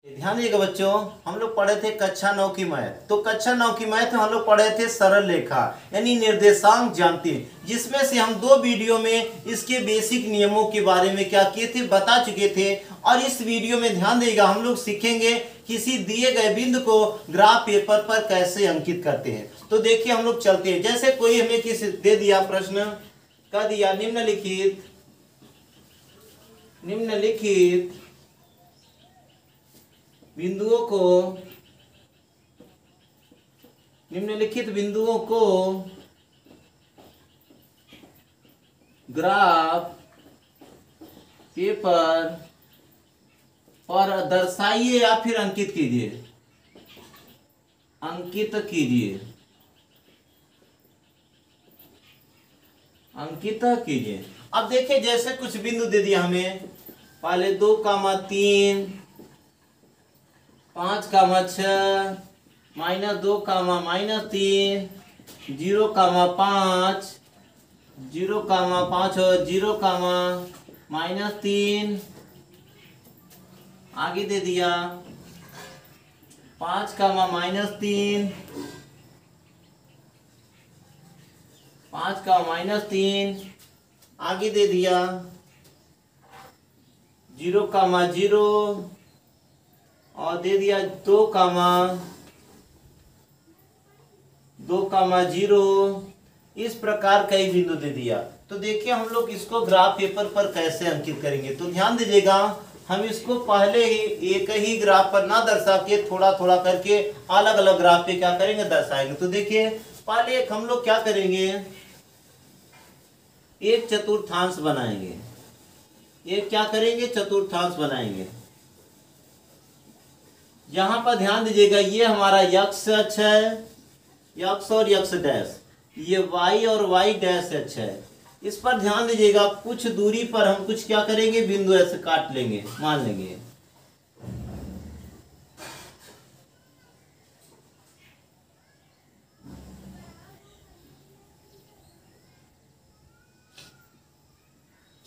ध्यान दीजिएगा बच्चों, हम लोग पढ़े थे कक्षा 9 की मैथ। तो कक्षा 9 की मैथ में हम लोग पढ़े थे सरल रेखा यानी निर्देशांक ज्यामिति, जिसमें से हम 2 वीडियो में इसके बेसिक नियमों के बारे में क्या किए थे, बता चुके थे। और इस वीडियो में ध्यान देगा हम लोग सीखेंगे किसी दिए गए बिंदु को ग्राफ पेपर पर कैसे अंकित करते हैं। तो देखिए हम लोग चलते हैं। जैसे कोई हमें किसी दे दिया प्रश्न, कह दिया निम्नलिखित बिंदुओं को ग्राफ पेपर पर दर्शाइए या फिर अंकित कीजिए। अब देखिए जैसे कुछ बिंदु दे दिया हमें, पहले 2,3, 5,6, -2, -3, 0,5, 0,5 और 0,-3, आगे दे दिया 5,-3, 5,-3, आगे दे दिया 0,0 और दे दिया 2,0। इस प्रकार कई बिंदु दे दिया। तो देखिए हम लोग इसको ग्राफ पेपर पर कैसे अंकित करेंगे। तो ध्यान दीजिएगा, हम इसको पहले ही एक ही ग्राफ पर ना दर्शा के थोड़ा थोड़ा करके अलग अलग ग्राफ पे क्या करेंगे, दर्शाएंगे। तो देखिए पहले एक हम लोग क्या करेंगे, एक चतुर्थांश बनाएंगे। एक क्या करेंगे, चतुर्थांश बनाएंगे। यहां पर ध्यान दीजिएगा, ये हमारा x अक्ष है, x और x डैश, ये y और y डैश अक्ष है। इस पर ध्यान दीजिएगा, कुछ दूरी पर हम कुछ क्या करेंगे, बिंदु ऐसे काट लेंगे, मान लेंगे।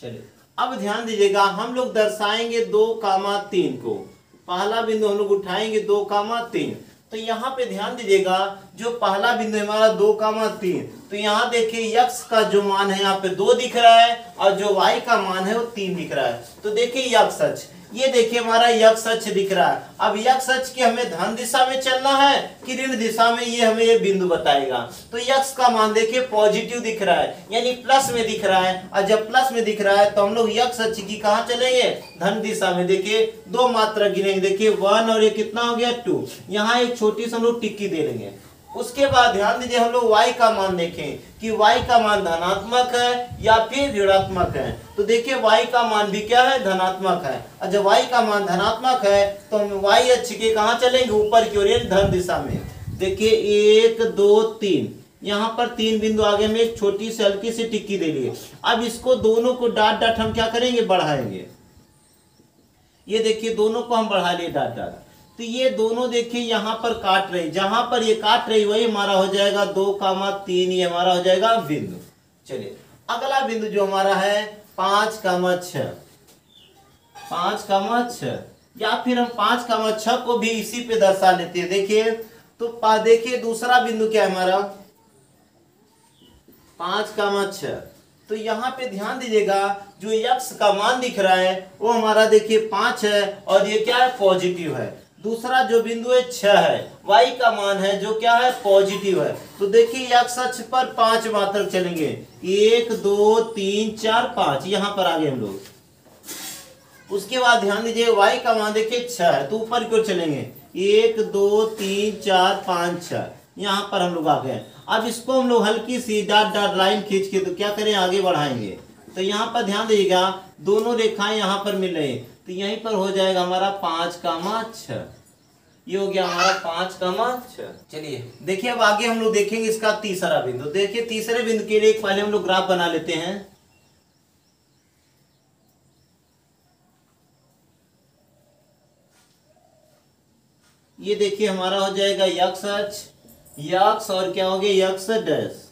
चलिए अब ध्यान दीजिएगा, हम लोग दर्शाएंगे 2,3 को। पहला बिंदु हम लोग उठाएंगे 2,3। तो यहाँ पे ध्यान दीजिएगा, जो पहला बिंदु है हमारा 2,3, तो यहाँ देखिए x का जो मान है यहाँ पे 2 दिख रहा है और जो y का मान है वो 3 दिख रहा है। तो देखिए x अक्ष, ये देखिए हमारा x अक्ष दिख रहा है। अब x अक्ष की हमें धन दिशा में चलना है कि ऋण दिशा में, ये हमें ये बिंदु बताएगा। तो x का मान देखिए पॉजिटिव दिख रहा है, यानी प्लस में दिख रहा है। और जब प्लस में दिख रहा है तो हम लोग x अक्ष की कहाँ चलेंगे, धन दिशा में। देखिए 2 मात्रा गिनेंगे, देखिए 1 और ये कितना हो गया 2। यहाँ एक छोटी सी हम लोग टिक्की दे लेंगे। उसके बाद ध्यान दीजिए हम लोग y का मान देखें कि y का मान धनात्मक है या फिर ऋणात्मक है। तो देखिए y का मान भी क्या है, धनात्मक है। और जब y का मान धनात्मक है तो हम y अक्ष के कहाँ चलेंगे, ऊपर की ओर, धन दिशा में। देखिए 1, 2, 3, यहाँ पर 3 बिंदु आगे में एक छोटी सी हल्की सी टिक्की दे लिए। अब इसको दोनों को डाट डाट हम क्या करेंगे, बढ़ाएंगे। ये देखिए दोनों को हम बढ़ा लिए डाट डाट। तो ये दोनों देखिए यहाँ पर काट रही, जहां पर ये काट रही वही हमारा हो जाएगा 2,3, ये हमारा हो जाएगा बिंदु। चलिए अगला बिंदु जो हमारा है 5,6, 5,6, या फिर हम 5,6 को भी इसी पे दर्शा लेते हैं। देखिए तो देखिए दूसरा बिंदु क्या है हमारा 5,6। तो यहाँ पे ध्यान दीजिएगा, जो x का मान दिख रहा है वो हमारा देखिए 5 है और ये क्या है, पॉजिटिव है। दूसरा जो बिंदु है 6 है, y का मान है जो क्या है, पॉजिटिव है। तो देखिए x अक्ष पर 5 मात्रक चलेंगे, 1, 2, 3, 4, 5, यहाँ पर आ गए हम लोग। उसके बाद ध्यान दीजिए y का मान देखिए 6 है, तो ऊपर की ओर चलेंगे, 1, 2, 3, 4, 5, 6, यहाँ पर हम लोग आ गए। अब इसको हम लोग हल्की सी डाट डाट लाइन खींच के तो क्या करें, आगे बढ़ाएंगे। तो यहाँ पर ध्यान दीजिएगा, दोनों रेखाएं यहाँ पर मिल रही, तो यहीं पर हो जाएगा हमारा 5,6। ये हो गया हमारा 5,6। चलिए देखिए अब आगे हम लोग देखेंगे इसका तीसरा बिंदु। देखिए तीसरे बिंदु के लिए पहले हम लोग ग्राफ बना लेते हैं। ये देखिए हमारा हो जाएगा x अक्ष, x और क्या हो गया, x डैश,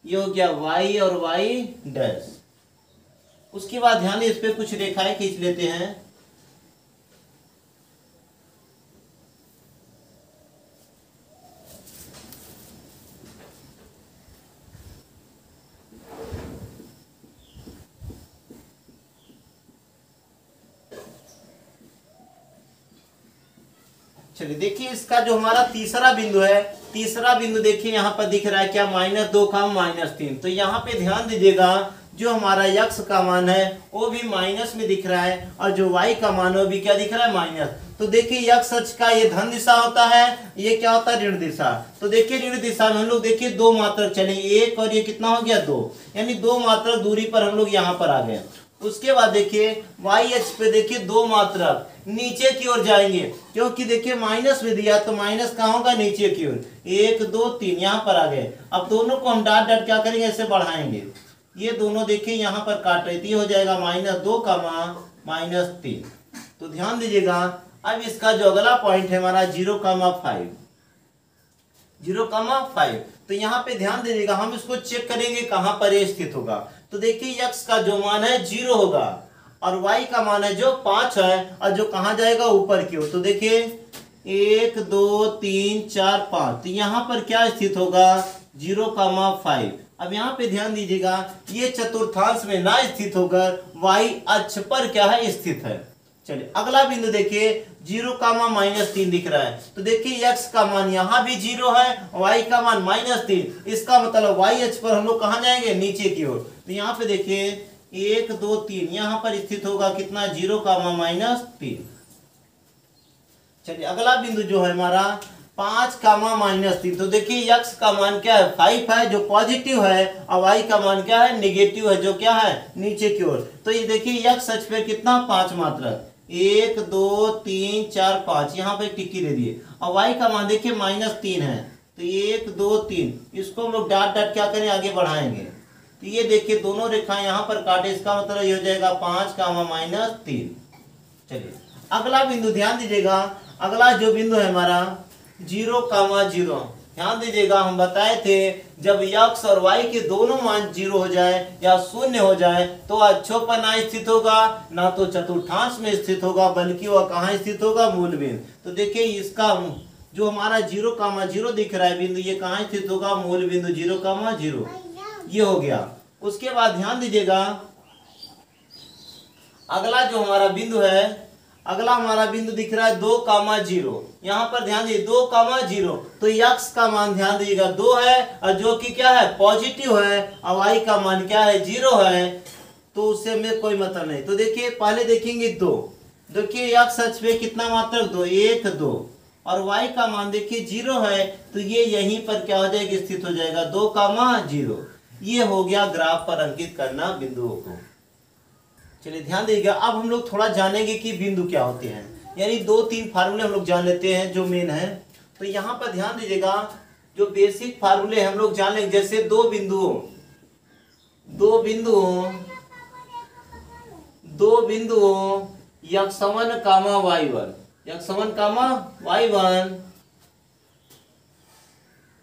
ये हो गया y और y डैश। उसके बाद ध्यान इस पे कुछ रेखाएं खींच लेते हैं। चलिए देखिए इसका जो हमारा तीसरा बिंदु है, तीसरा बिंदु देखिए यहाँ पर दिख रहा है क्या, -2, -3। तो यहाँ पे ध्यान दीजिएगा जो हमारा x का मान है वो भी माइनस में दिख रहा है और जो y का मान है वो भी क्या दिख रहा है, माइनस। तो देखिए x अक्ष का ये धन दिशा होता है, ये क्या होता है, ऋण दिशा। तो देखिए ऋण दिशा में हम लोग देखिए 2 मात्रक चले, 1 और ये कितना हो गया 2, यानी 2 मात्रक दूरी पर हम लोग यहाँ पर आ गए। उसके बाद देखिए y अक्ष पे देखिए 2 मात्रक नीचे की ओर जाएंगे, क्योंकि देखिए माइनस में दिया तो माइनस कहाँ होगा, नीचे की ओर। 1 2 3 यहाँ पर आ गए। अब दोनों को हम डाट डाट क्या करेंगे, ऐसे बढ़ाएंगे। ये दोनों देखिए यहाँ पर काट रही थी, हो जाएगा -2, -3। तो ध्यान दीजिएगा अब इसका जो अगला पॉइंट है हमारा 0,5, 0,5। तो यहाँ पे ध्यान दीजिएगा हम इसको चेक करेंगे कहाँ पर ये स्थित होगा। तो देखिए x का जो मान है 0 होगा और y का मान है जो 5 है और जो कहाँ जाएगा, ऊपर की ओर। तो देखिए 1 2 3 4 5, तो यहाँ पर क्या स्थित होगा, 0,5। अब यहाँ पे ध्यान दीजिएगा ये चतुर्थांश में ना स्थित होकर y अक्ष पर क्या है, स्थित है। चलिए अगला बिंदु देखिए 0,-3 दिख रहा है। तो देखिए x का मान यहाँ भी 0 है, y का मान -3। इसका मतलब y अक्ष पर हम लोग कहाँ जाएंगे, नीचे की ओर। तो यहाँ पे देखिए 1 2 3 यहाँ पर स्थित होगा कितना, 0,-3। चलिए अगला बिंदु जो है हमारा 5,-3। तो देखिए x का मान क्या है, 5 है जो पॉजिटिव है और y का मान क्या है, निगेटिव है जो क्या है, नीचे की ओर। तो ये देखिए x अक्ष पे कितना, 5 मात्रक, 1 2 3 4 5 यहाँ पे टिक्की दे दिए। और y का मान देखिए -3 है, तो 1 2 3 इसको हम लोग डाट डाट क्या करें, आगे बढ़ाएंगे। तो ये देखिए दोनों रेखाएं यहाँ पर काटे, इसका मतलब ये हो जाएगा 5,-3। चलिए अगला बिंदु ध्यान दीजिएगा, अगला जो बिंदु है हमारा 0,0। ध्यान दीजिएगा हम बताए थे जब x और y के दोनों मान 0 हो जाए या शून्य हो जाए तो अक्षों पर ना स्थित होगा, ना तो चतुर्थांश में स्थित होगा, बल्कि वह कहाँ स्थित होगा, मूल बिंदु। तो देखिए इसका जो हमारा 0,0 दिख रहा है बिंदु, ये कहाँ स्थित होगा, मूल बिंदु 0,0, ये हो गया। उसके बाद ध्यान दीजिएगा अगला जो हमारा बिंदु है, अगला हमारा बिंदु दिख रहा है 2,0। यहाँ पर ध्यान दीजिए 2,0। तो x का मान ध्यान दीजिएगा 2 है और जो कि क्या है, पॉजिटिव है, और y का मान क्या है, 0 है। तो उससे हमें कोई मतलब नहीं। तो देखिए पहले देखेंगे 2, देखिए x अक्ष पे कितना मात्रक, 2 1 2 और y का मान देखिए 0 है, तो ये यहीं पर क्या हो जाएगा, स्थित हो जाएगा 2,0। ये हो गया ग्राफ पर अंकित करना बिंदुओं को। चलिए ध्यान दीजिएगा अब हम लोग थोड़ा जानेंगे कि बिंदु क्या होते हैं, यानी 2-3 फार्मूले हम लोग जान लेते हैं जो मेन है। तो यहाँ पर ध्यान दीजिएगा जो बेसिक फार्मूले हम लोग जान लेंगे, जैसे दो बिंदुओं x1, y1, x1, y1,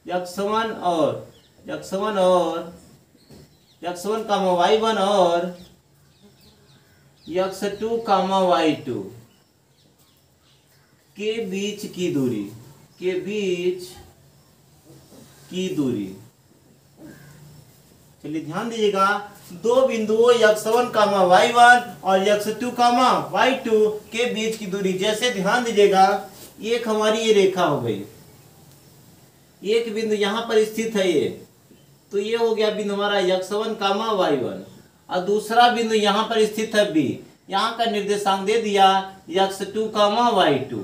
x1, y1 और x2, y2 के बीच की दूरी, चलिए ध्यान दीजिएगा दो बिंदुओं x1, y1 और x2, y2 के बीच की दूरी। जैसे ध्यान दीजिएगा एक हमारी ये रेखा हो गई, एक बिंदु यहाँ पर स्थित है ये, तो ये हो गया बिंदु हमारा x1, y1 और दूसरा बिंदु यहाँ पर स्थित है B। यहाँ का निर्देशांक दे दिया x2, y2।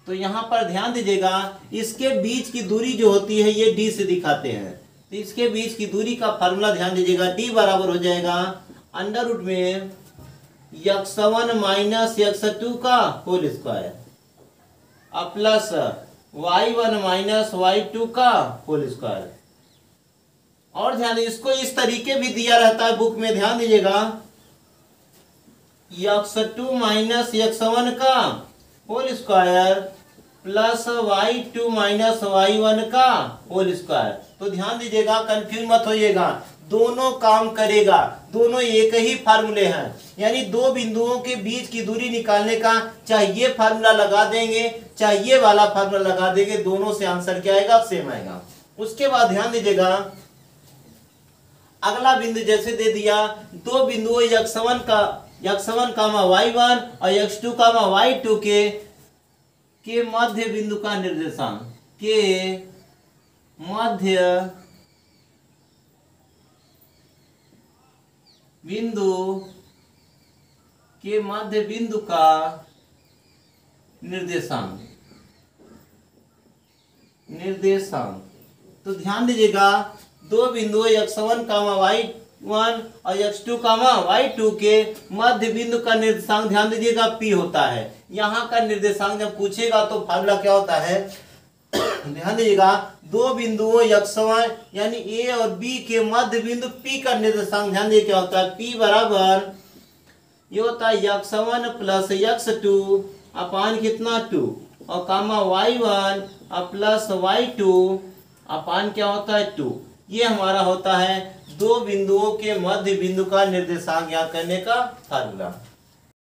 तो यहाँ पर ध्यान दीजिएगा इसके बीच की दूरी जो होती है ये d से दिखाते हैं। तो इसके बीच की दूरी का फार्मूला ध्यान दीजिएगा, d बराबर हो जाएगा अंडर रूट में x1 माइनस x2 का होल स्क्वायर और प्लस y1 माइनस y2 का होल स्क्वायर। और ध्यान दीजिए इसको इस तरीके भी दिया रहता है बुक में, ध्यान दीजिएगा x2 माइनस x1 का whole square plus y2 minus y1 का होल स्क्वायर। तो ध्यान दीजिएगा कंफ्यूज मत होइएगा, दोनों काम करेगा, दोनों एक ही फार्मूले हैं। यानी दो बिंदुओं के बीच की दूरी निकालने का चाहे ये फार्मूला लगा देंगे चाहे ये वाला फार्मूला लगा देंगे, दोनों से आंसर क्या आएगा, सेम आएगा। उसके बाद ध्यान दीजिएगा अगला बिंदु जैसे दे दिया दो बिंदुओं x1, y1 और x2, y2 के मध्य बिंदु का निर्देशांक, के मध्य बिंदु, के मध्य बिंदु का निर्देशांक, तो ध्यान दीजिएगा दो बिंदु x1, y1 और x2, y2 के मध्य बिंदु का निर्देशांक ध्यान दीजिएगा P होता है। यहाँ का निर्देशांक जब पूछेगा तो फार्मूला क्या होता है, ध्यान दीजिएगा दो बिंदुओं x1 यानी A और B के मध्य बिंदु P का निर्देशांक ध्यान दीजिए क्या होता है, P बराबर ये होता है x1 प्लस x2 अपान कितना 2 और कामा y1 प्लस y2 अपान क्या होता है 2। ये हमारा होता है दो बिंदुओं के मध्य बिंदु का निर्देशांक ज्ञात करने का फार्मूला।